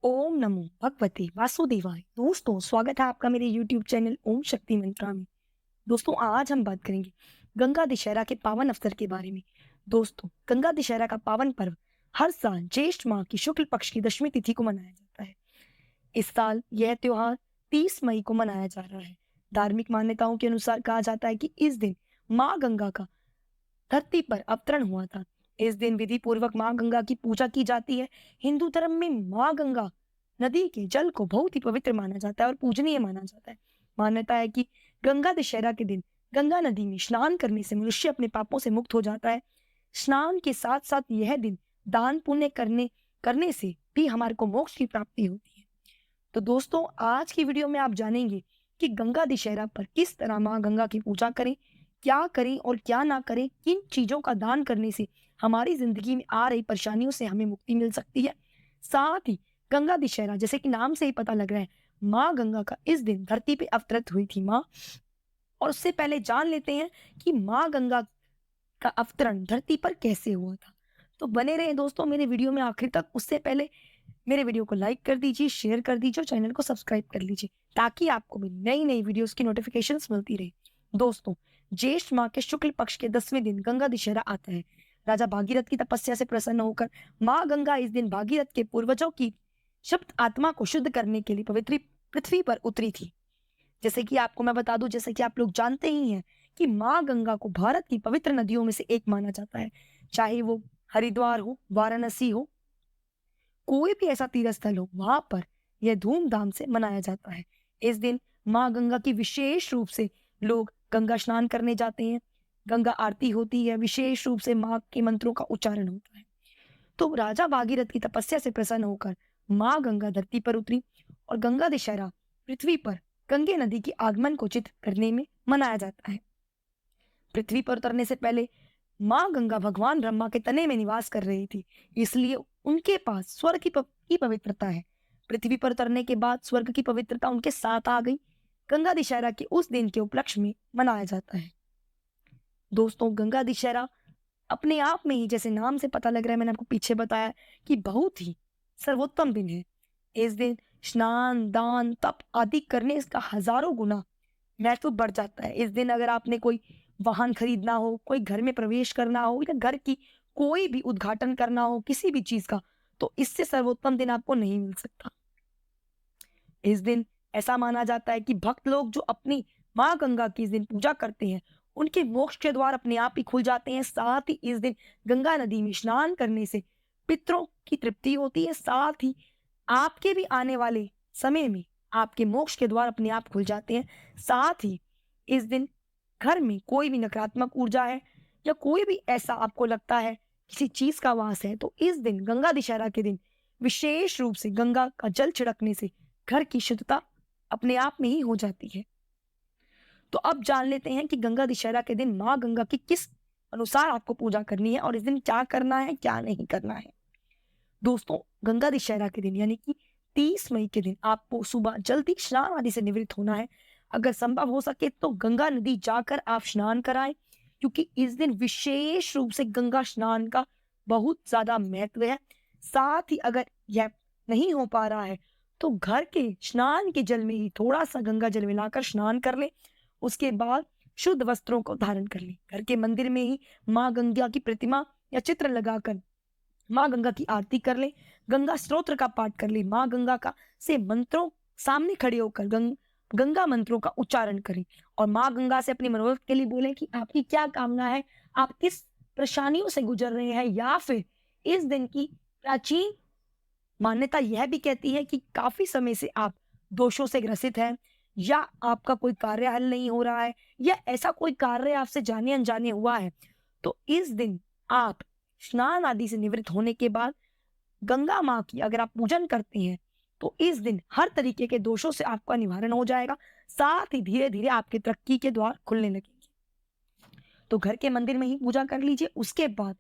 ओम नमो भगवते वासुदेवाय। दोस्तों, स्वागत है आपका मेरे YouTube चैनल ओम शक्ति मंत्रा में। दोस्तों, आज हम बात करेंगे गंगा दशहरा के पावन अवसर के बारे में। दोस्तों, गंगा दशहरा का पावन पर्व हर साल ज्येष्ठ माह की शुक्ल पक्ष की दशमी तिथि को मनाया जाता है। इस साल यह त्योहार 30 मई को मनाया जा रहा है। धार्मिक मान्यताओं के अनुसार कहा जाता है कि इस दिन माँ गंगा का धरती पर अवतरण हुआ था। इस दिन विधि पूर्वक माँ गंगा की पूजा की जाती है। हिंदू धर्म में माँ गंगा नदी के जल को बहुत ही पवित्र माना जाता है और पूजनीय माना जाता है। मान्यता है कि गंगा दशहरा के दिन गंगा नदी में स्नान करने से मनुष्य अपने पापों से मुक्त हो जाता है। स्नान के साथ साथ यह दिन दान पुण्य करने करने से भी हमारे को मोक्ष की प्राप्ति होती है। तो दोस्तों, आज की वीडियो में आप जानेंगे कि गंगा दशहरा पर किस तरह माँ गंगा की पूजा करें, क्या करें और क्या ना करें, किन चीजों का दान करने से हमारी जिंदगी में आ रही परेशानियों से हमें मुक्ति मिल सकती है। साथ ही गंगा दशहरा, जैसे कि नाम से ही पता लग रहा है, माँ गंगा का इस दिन धरती पे अवतरित हुई थी माँ। और उससे पहले जान लेते हैं कि माँ गंगा का अवतरण धरती पर कैसे हुआ था। तो बने रहे दोस्तों मेरे वीडियो में आखिर तक। उससे पहले मेरे वीडियो को लाइक कर दीजिए, शेयर कर दीजिए और चैनल को सब्सक्राइब कर लीजिए, ताकि आपको भी नई नई वीडियोस की नोटिफिकेशंस मिलती रहे। दोस्तों, ज्येष्ठ माह के शुक्ल पक्ष के 10वें दिन गंगा दशहरा आता है। राजा भागीरथ की तपस्या से प्रसन्न होकर माँ गंगा इस दिन भागीरथ के पूर्वजों की शब्द आत्मा को शुद्ध करने के लिए पवित्र पृथ्वी पर उतरी थी। जैसे कि आपको मैं बता दूं, जैसे कि आप लोग जानते ही हैं कि माँ गंगा को भारत की पवित्र नदियों में से एक माना जाता है। चाहे वो हरिद्वार हो, वाराणसी हो, कोई भी ऐसा तीर्थ स्थल हो, वहां पर यह धूमधाम से मनाया जाता है। इस दिन माँ गंगा की विशेष रूप से लोग गंगा स्नान करने जाते हैं। गंगा आरती होती है, विशेष रूप से माँ के मंत्रों का उच्चारण होता है। तो राजा भागीरथ की तपस्या से प्रसन्न होकर माँ गंगा धरती पर उतरी और गंगा दशहरा पृथ्वी पर गंगे नदी के आगमन को चित्र करने में मनाया जाता है। पृथ्वी पर उतरने से पहले माँ गंगा भगवान ब्रह्मा के तने में निवास कर रही थी, इसलिए उनके पास स्वर्ग की पवित्रता है। पृथ्वी पर उतरने के बाद स्वर्ग की पवित्रता उनके साथ आ गई। गंगा दशहरा के उस दिन के उपलक्ष्य में मनाया जाता है। दोस्तों, गंगा दशहरा अपने आप में ही, जैसे नाम से पता लग रहा है, मैंने आपको पीछे बताया कि बहुत ही सर्वोत्तम दिन है। इस दिन स्नान, दान, तप आदि करने का हजारों गुना महत्व बढ़ जाता है। इस दिन अगर आपने कोई वाहन खरीदना हो, कोई घर में प्रवेश करना हो या घर की कोई भी उद्घाटन करना हो किसी भी चीज का, तो इससे सर्वोत्तम दिन आपको नहीं मिल सकता। इस दिन ऐसा माना जाता है कि भक्त लोग जो अपनी माँ गंगा की इस दिन पूजा करते हैं, उनके मोक्ष के द्वार अपने आप ही खुल जाते हैं। साथ ही इस दिन गंगा नदी में स्नान करने से पितरों की तृप्ति होती है। साथ ही आपके भी आने वाले समय में आपके मोक्ष के द्वार अपने आप खुल जाते हैं। साथ ही इस दिन घर में कोई भी नकारात्मक ऊर्जा है या कोई भी ऐसा आपको लगता है किसी चीज का वास है, तो इस दिन गंगा दशहरा के दिन विशेष रूप से गंगा का जल छिड़कने से घर की शुद्धता अपने आप में ही हो जाती है। तो अब जान लेते हैं कि गंगा दशहरा के दिन माँ गंगा की किस अनुसार आपको पूजा करनी है और इस दिन क्या करना है, क्या नहीं करना है। दोस्तों, गंगा दशहरा के दिन यानी कि 30 मई के दिन आपको सुबह जल्दी स्नान आदि से निवृत्त होना है। अगर संभव हो सके तो गंगा नदी जाकर आप स्नान कराएं, क्योंकि इस दिन विशेष रूप से गंगा स्नान का बहुत ज्यादा महत्व है। साथ ही अगर यह नहीं हो पा रहा है तो घर के स्नान के जल में ही थोड़ा सा गंगा जल मिलाकर स्नान कर ले। उसके बाद शुद्ध वस्त्रों को धारण कर ले। घर के मंदिर में ही माँ गंगा की प्रतिमा या चित्र लगाकर माँ गंगा की आरती कर ले, गंगा स्तोत्र का पाठ कर ले, माँ गंगा का से मंत्रों सामने खड़े होकर गंगा मंत्रों का उच्चारण करें और माँ गंगा से अपनी मनोरथ के लिए बोलें कि आपकी क्या कामना है, आप किस परेशानियों से गुजर रहे हैं। या फिर इस दिन की प्राचीन मान्यता यह भी कहती है कि काफी समय से आप दोषों से ग्रसित हैं, या आपका कोई कार्य हल नहीं हो रहा है, या ऐसा कोई कार्य आपसे जाने अनजाने हुआ है, तो इस दिन आप स्नान आदि से निवृत्त होने के बाद गंगा माँ की अगर आप पूजन करते हैं तो इस दिन हर तरीके के दोषों से आपका निवारण हो जाएगा। साथ ही धीरे धीरे आपके तरक्की के द्वार खुलने लगेंगे। तो घर के मंदिर में ही पूजा कर लीजिए। उसके बाद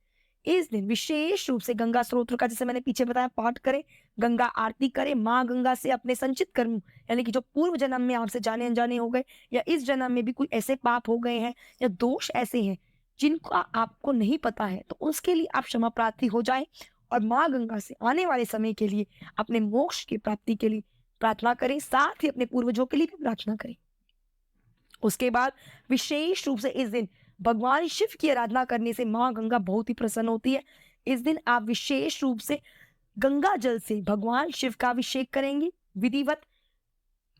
इस दिन विशेष रूप से गंगा स्तोत्र का, जैसे मैंने पीछे बताया, पाठ करें, गंगा आरती करें, माँ गंगा से अपने संचित कर्म यानी कि जो पूर्व जन्म में आपसे जाने अनजाने हो गए या इस जन्म में भी कोई ऐसे पाप हो गए हैं या दोष ऐसे हैं जिनका आपको नहीं पता है, तो उसके लिए आप क्षमा प्रार्थी हो जाए और माँ गंगा से आने वाले समय के लिए अपने मोक्ष की प्राप्ति के लिए प्रार्थना करें, साथ ही अपने पूर्वजों के लिए भी प्रार्थना करें। उसके बाद विशेष रूप से इस दिन भगवान शिव की आराधना करने से माँ गंगा बहुत ही प्रसन्न होती है। इस दिन आप विशेष रूप से गंगा जल से भगवान शिव का अभिषेक करेंगे। विधिवत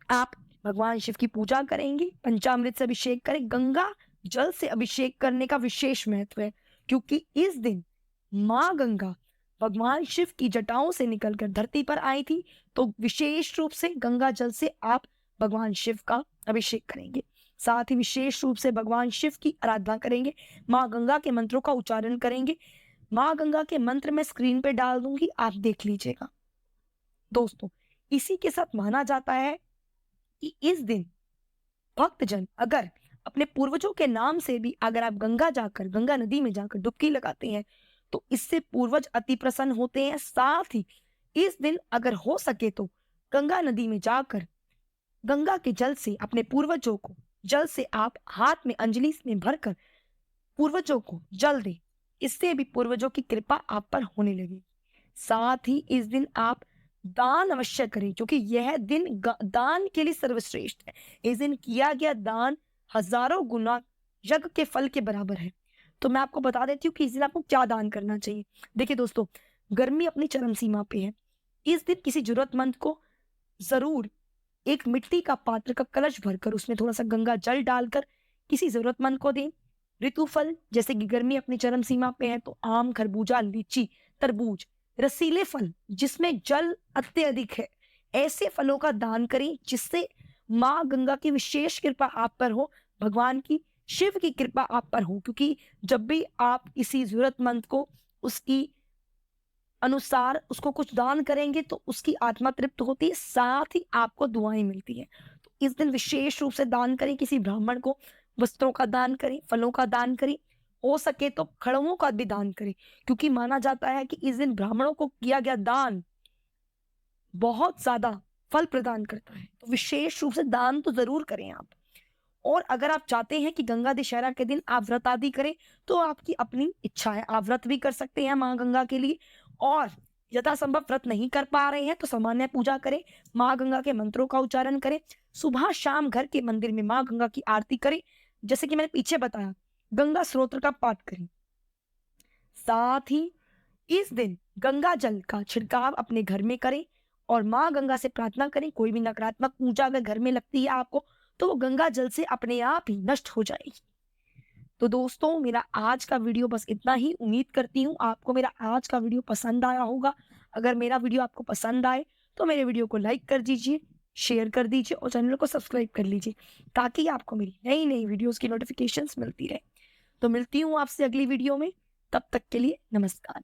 आप भगवान शिव की पूजा करेंगे, पंचामृत से अभिषेक करें। गंगा जल से अभिषेक करने का विशेष महत्व है, क्योंकि इस दिन माँ गंगा भगवान शिव की जटाओं से निकलकर धरती पर आई थी। तो विशेष रूप से गंगा जल से आप भगवान शिव का अभिषेक करेंगे, साथ ही विशेष रूप से भगवान शिव की आराधना करेंगे, माँ गंगा के मंत्रों का उच्चारण करेंगे। माँ गंगा के मंत्र मैं स्क्रीन पे डाल दूंगी, आप देख लीजिएगा। दोस्तों, इसी के साथ माना जाता है कि इस दिन भक्तजन अगर अपने पूर्वजों के नाम से भी अगर आप गंगा नदी में जाकर डुबकी लगाते हैं तो इससे पूर्वज अति प्रसन्न होते हैं। साथ ही इस दिन अगर हो सके तो गंगा नदी में जाकर गंगा के जल से अपने पूर्वजों को जल से आप हाथ में अंजलि में भरकर पूर्वजों को जल दें, इससे भी पूर्वजों की कृपा आप पर होने लगी। साथ ही इस दिन आप दान अवश्य करें, क्योंकि यह दिन दान के लिए सर्वश्रेष्ठ है। इस दिन किया गया दान हजारों गुना यज्ञ के फल के बराबर है। तो मैं आपको बता देती हूँ कि इस दिन आपको क्या दान करना चाहिए। देखिए दोस्तों, गर्मी अपनी चरम सीमा पे है। इस दिन किसी जरूरतमंद को जरूर एक मिट्टी का पात्र का कलश भरकर उसमें थोड़ा सा गंगा जल डालकर किसी जरूरतमंद को दें। ऋतु फल जैसे कि गर्मी अपनी चरम सीमा पे है तो आम, खरबूजा, लीची, तरबूज, रसीले फल जिसमें जल अत्यधिक है, ऐसे फलों का दान करें जिससे माँ गंगा की विशेष कृपा आप पर हो, भगवान की शिव की कृपा आप पर हो। क्योंकि जब भी आप किसी जरूरतमंद को उसकी अनुसार उसको कुछ दान करेंगे तो उसकी आत्मा तृप्त होती है, साथ ही आपको दुआएं मिलती है। तो इस दिन विशेष रूप से दान करें, किसी ब्राह्मण को वस्त्रों का दान करें, फलों का दान करें, हो सके तो खड़ुओं का भी दान करें, क्योंकि माना जाता है कि इस दिन ब्राह्मणों को किया गया दान बहुत ज्यादा फल प्रदान करता है। तो विशेष रूप से दान तो जरूर करें आप। और अगर आप चाहते हैं कि गंगा दशहरा के दिन आप व्रत आदि करें तो आपकी अपनी इच्छा है, आप व्रत भी कर सकते हैं माँ गंगा के लिए। और यथासंभव व्रत नहीं कर पा रहे हैं तो सामान्य पूजा करें, माँ गंगा के मंत्रों का उच्चारण करें, सुबह शाम घर के मंदिर में माँ गंगा की आरती करें, जैसे कि मैंने पीछे बताया गंगा स्तोत्र का पाठ करें। साथ ही इस दिन गंगा जल का छिड़काव अपने घर में करें और माँ गंगा से प्रार्थना करें। कोई भी नकारात्मक ऊर्जा अगर घर में लगती है आपको तो वो गंगा जल से अपने आप ही नष्ट हो जाएगी। तो दोस्तों, मेरा आज का वीडियो बस इतना ही। उम्मीद करती हूँ आपको मेरा आज का वीडियो पसंद आया होगा। अगर मेरा वीडियो आपको पसंद आए तो मेरे वीडियो को लाइक कर दीजिए, शेयर कर दीजिए और चैनल को सब्सक्राइब कर लीजिए, ताकि आपको मेरी नई नई वीडियोस की नोटिफिकेशंस मिलती रहे। तो मिलती हूँ आपसे अगली वीडियो में, तब तक के लिए नमस्कार।